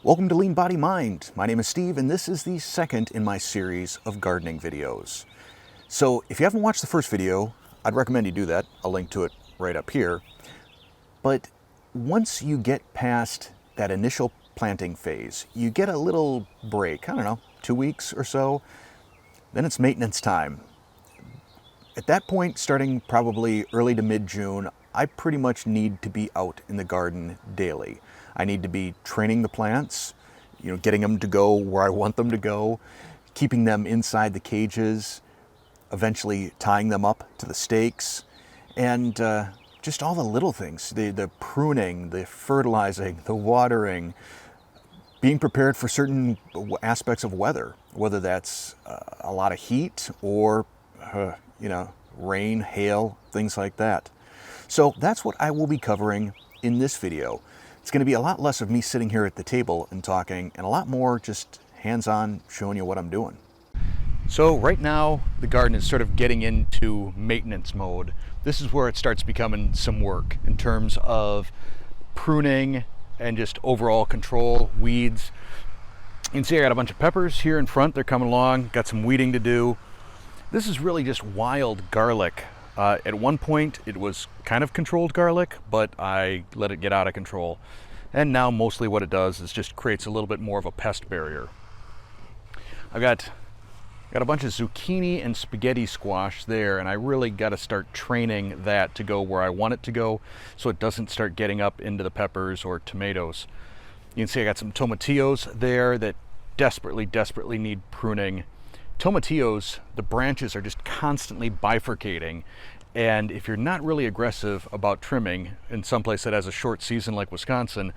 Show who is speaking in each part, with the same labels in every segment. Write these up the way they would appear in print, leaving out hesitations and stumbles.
Speaker 1: Welcome to Lean Body Mind. My name is Steve, and this is the second in my series of gardening videos. So if you haven't watched the first video, I'd recommend you do that. I'll link to it right up here. But once you get past that initial planting phase, you get a little break, I don't know, 2 weeks or so. Then it's maintenance time. At that point, starting probably early to mid-June, I pretty much need to be out in the garden daily. I need to be training the plants, getting them to go where I want them to go, keeping them inside the cages, eventually tying them up to the stakes, and just all the little things, the pruning, the fertilizing, the watering, being prepared for certain aspects of weather, whether that's a lot of heat or, rain, hail, things like that. So that's what I will be covering in this video. It's going to be a lot less of me sitting here at the table and talking, and a lot more just hands-on showing you what I'm doing. So right now, the garden is sort of getting into maintenance mode. This is where it starts becoming some work in terms of pruning and just overall control, weeds. You can see I got a bunch of peppers here in front. They're coming along, got some weeding to do. This is really just wild garlic. At one point, it was kind of controlled garlic, but I let it get out of control. And now mostly what it does is just creates a little bit more of a pest barrier. I've got a bunch of zucchini and spaghetti squash there, and I really got to start training that to go where I want it to go so it doesn't start getting up into the peppers or tomatoes. You can see I got some tomatillos there that desperately need pruning. Tomatillos, the branches are just constantly bifurcating, and if you're not really aggressive about trimming in some place that has a short season like Wisconsin,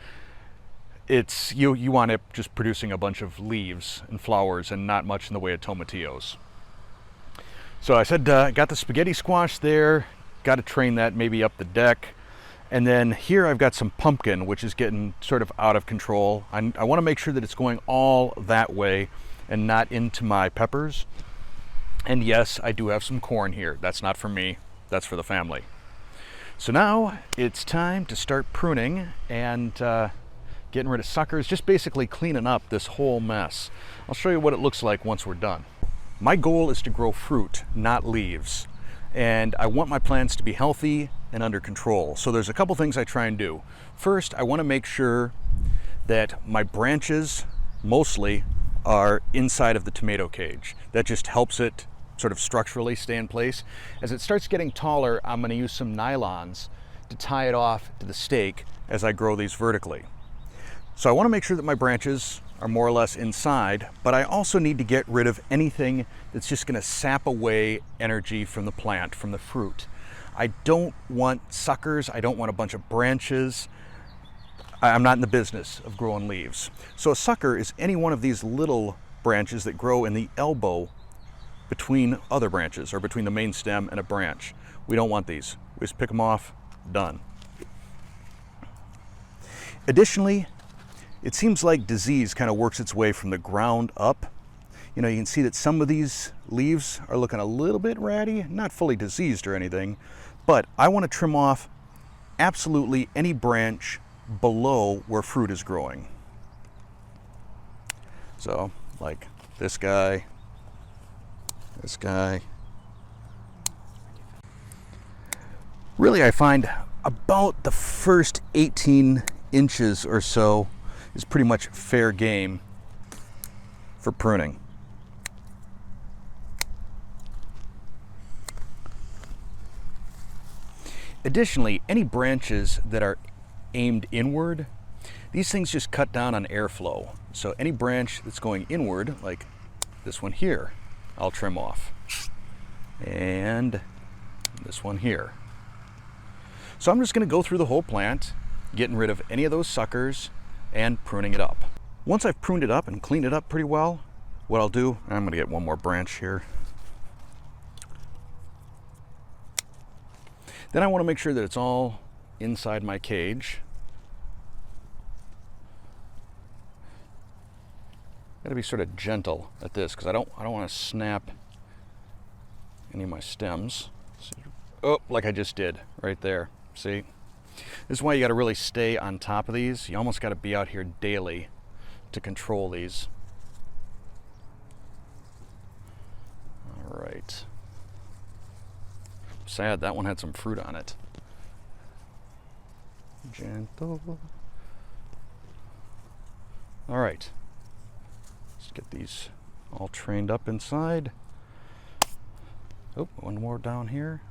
Speaker 1: it's you wind up just producing a bunch of leaves and flowers and not much in the way of tomatillos. So I said got the spaghetti squash there, got to train that maybe up the deck. And then here I've got some pumpkin, which is getting sort of out of control. I want to make sure that it's going all that way and not into my peppers. And yes, I do have some corn here. That's not for me, that's for the family. So now it's time to start pruning and getting rid of suckers, just basically cleaning up this whole mess. I'll show you what it looks like once we're done. My goal is to grow fruit, not leaves. And I want my plants to be healthy and under control. So there's a couple things I try and do. First, I want to make sure that my branches mostly are inside of the tomato cage. That just helps it sort of structurally stay in place. As it starts getting taller, I'm going to use some nylons to tie it off to the stake as I grow these vertically. So I want to make sure that my branches are more or less inside, but I also need to get rid of anything that's just going to sap away energy from the plant, from the fruit. I don't want suckers, I don't want a bunch of branches. I'm not in the business of growing leaves. So a sucker is any one of these little branches that grow in the elbow between other branches or between the main stem and a branch. We don't want these. We just pick them off, done. Additionally, it seems like disease kind of works its way from the ground up. You can see that some of these leaves are looking a little bit ratty, not fully diseased or anything, but I want to trim off absolutely any branch below where fruit is growing. So, like this guy. Really, I find about the first 18 inches or so is pretty much fair game for pruning. Additionally, any branches that are aimed inward, these things just cut down on airflow. So any branch that's going inward, like this one here, I'll trim off. And this one here. So I'm just going to go through the whole plant, getting rid of any of those suckers and pruning it up. Once I've pruned it up and cleaned it up pretty well, what I'll do, I'm going to get one more branch here. Then I want to make sure that it's all inside my cage. Got to be sort of gentle at this because I don't want to snap any of my stems. Oh, like I just did right there. See? This is why you got to really stay on top of these. You almost got to be out here daily to control these. All right. Sad, that one had some fruit on it. Gentle. All right. Let's get these all trained up inside. Oh, one more down here.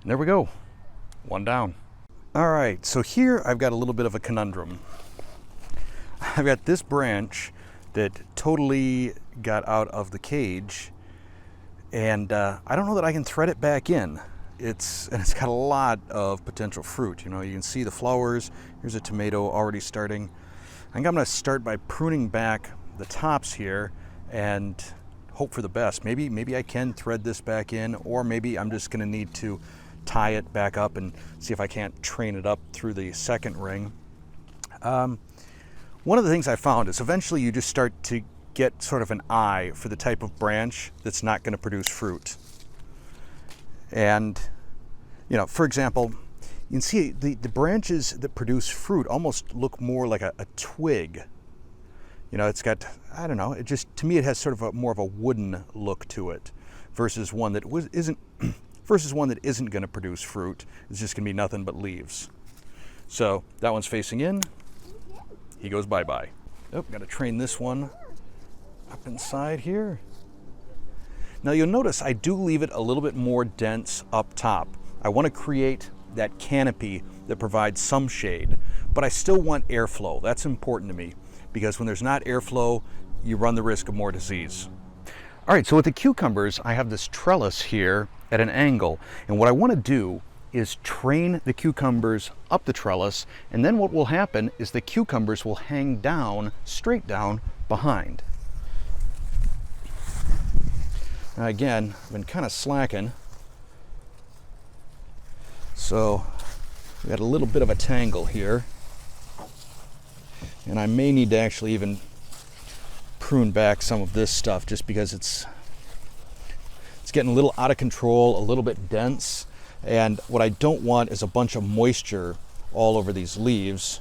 Speaker 1: And there we go. One down. All right, so here I've got a little bit of a conundrum. I've got this branch that totally got out of the cage, and I don't know that I can thread it back in. It's got a lot of potential fruit. You know, you can see the flowers. Here's a tomato already starting. I think I'm going to start by pruning back the tops here and hope for the best. Maybe I can thread this back in, or maybe I'm just going to need to tie it back up and see if I can't train it up through the second ring. One of the things I found is eventually you just start to get sort of an eye for the type of branch that's not going to produce fruit. And, you know, for example, you can see the branches that produce fruit almost look more like a twig. You know, it's got, I don't know, it just, to me it has sort of more of a wooden look to it versus one that isn't going to produce fruit. It's just going to be nothing but leaves. So that one's facing in. He goes bye-bye. Oh, got to train this one up inside here. Now you'll notice I do leave it a little bit more dense up top. I want to create that canopy that provides some shade, but I still want airflow. That's important to me because when there's not airflow, you run the risk of more disease. All right, so with the cucumbers, I have this trellis here at an angle, and what I want to do is train the cucumbers up the trellis, and then what will happen is the cucumbers will hang down, straight down behind. Now again, I've been kind of slacking, so we got a little bit of a tangle here, and I may need to actually even prune back some of this stuff just because it's getting a little out of control, a little bit dense, and what I don't want is a bunch of moisture all over these leaves.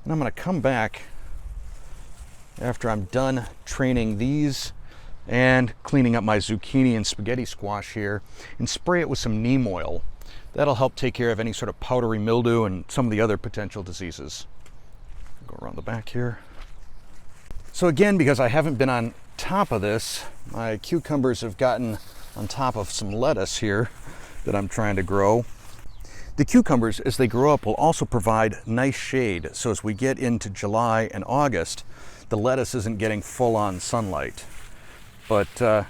Speaker 1: And I'm going to come back after I'm done training these and cleaning up my zucchini and spaghetti squash here and spray it with some neem oil. That'll help take care of any sort of powdery mildew and some of the other potential diseases. Go around the back here. So again, because I haven't been on top of this, my cucumbers have gotten on top of some lettuce here that I'm trying to grow. The cucumbers, as they grow up, will also provide nice shade. So as we get into July and August, the lettuce isn't getting full-on sunlight. But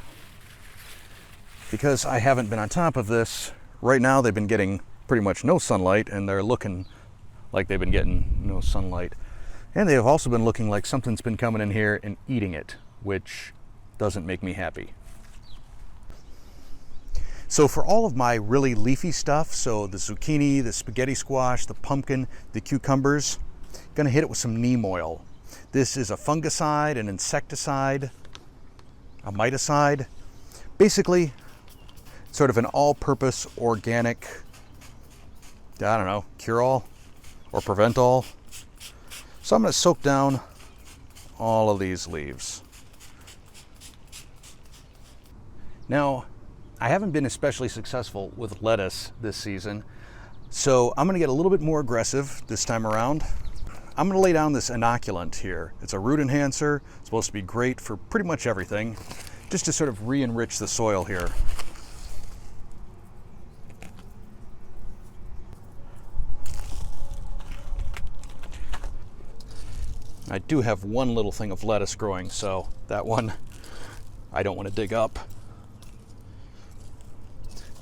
Speaker 1: because I haven't been on top of this, right now they've been getting pretty much no sunlight, and they're looking like they've been getting no sunlight. And they have also been looking like something's been coming in here and eating it, which doesn't make me happy. So for all of my really leafy stuff, so the zucchini, the spaghetti squash, the pumpkin, the cucumbers, I'm gonna hit it with some neem oil. This is a fungicide, an insecticide, a miticide. Basically, sort of an all-purpose organic, I don't know, cure-all or prevent-all. So I'm going to soak down all of these leaves. Now, I haven't been especially successful with lettuce this season, so I'm going to get a little bit more aggressive this time around. I'm going to lay down this inoculant here. It's a root enhancer. It's supposed to be great for pretty much everything, just to sort of re-enrich the soil here. I do have one little thing of lettuce growing, so that one I don't want to dig up.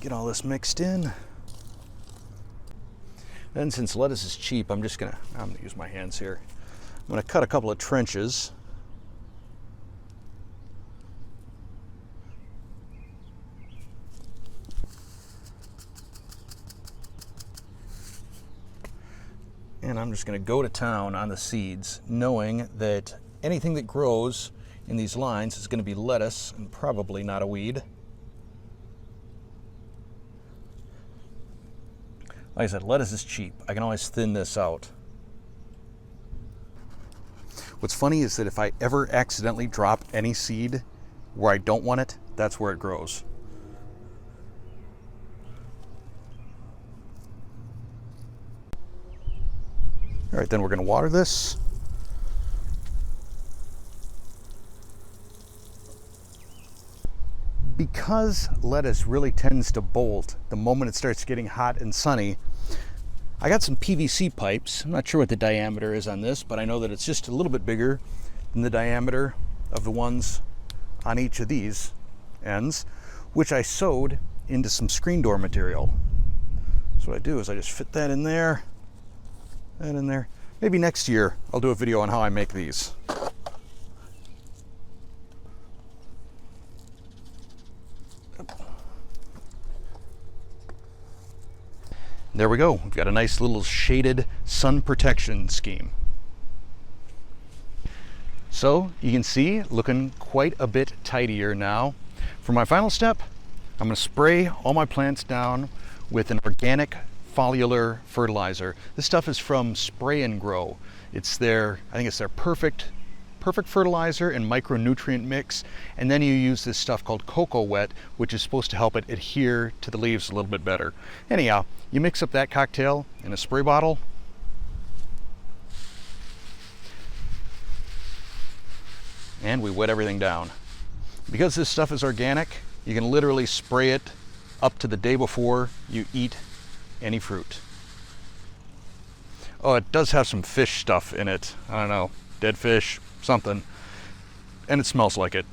Speaker 1: Get all this mixed in. Then since lettuce is cheap, I'm gonna use my hands here. I'm gonna cut a couple of trenches. And I'm just going to go to town on the seeds, knowing that anything that grows in these lines is going to be lettuce and probably not a weed. Like I said, lettuce is cheap. I can always thin this out. What's funny is that if I ever accidentally drop any seed where I don't want it, that's where it grows. All right, then we're going to water this. Because lettuce really tends to bolt the moment it starts getting hot and sunny, I got some PVC pipes. I'm not sure what the diameter is on this, but I know that it's just a little bit bigger than the diameter of the ones on each of these ends, which I sewed into some screen door material. So what I do is I just fit that in there, that in there. Maybe next year I'll do a video on how I make these. There we go. We've got a nice little shaded sun protection scheme. So you can see, looking quite a bit tidier now. For my final step, I'm going to spray all my plants down with an organic foliar fertilizer. This stuff is from Spray and Grow. It's their, I think it's their perfect fertilizer and micronutrient mix, and then you use this stuff called Cocoa Wet, which is supposed to help it adhere to the leaves a little bit better. Anyhow, you mix up that cocktail in a spray bottle, and we wet everything down. Because this stuff is organic, you can literally spray it up to the day before you eat any fruit. Oh, it does have some fish stuff in it. I don't know, dead fish, something, and it smells like it.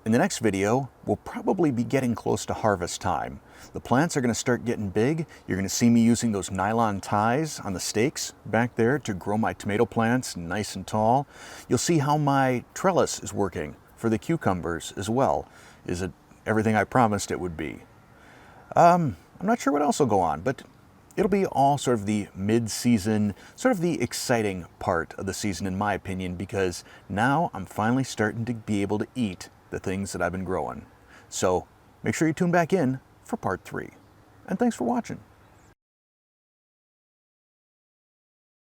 Speaker 1: In the next video, we'll probably be getting close to harvest time. The plants are going to start getting big. You're going to see me using those nylon ties on the stakes back there to grow my tomato plants nice and tall. You'll see how my trellis is working for the cucumbers as well. Is it everything I promised it would be? I'm not sure what else will go on, but it'll be all sort of the mid-season, sort of the exciting part of the season in my opinion, because now I'm finally starting to be able to eat the things that I've been growing. So make sure you tune back in for part 3. And thanks for watching.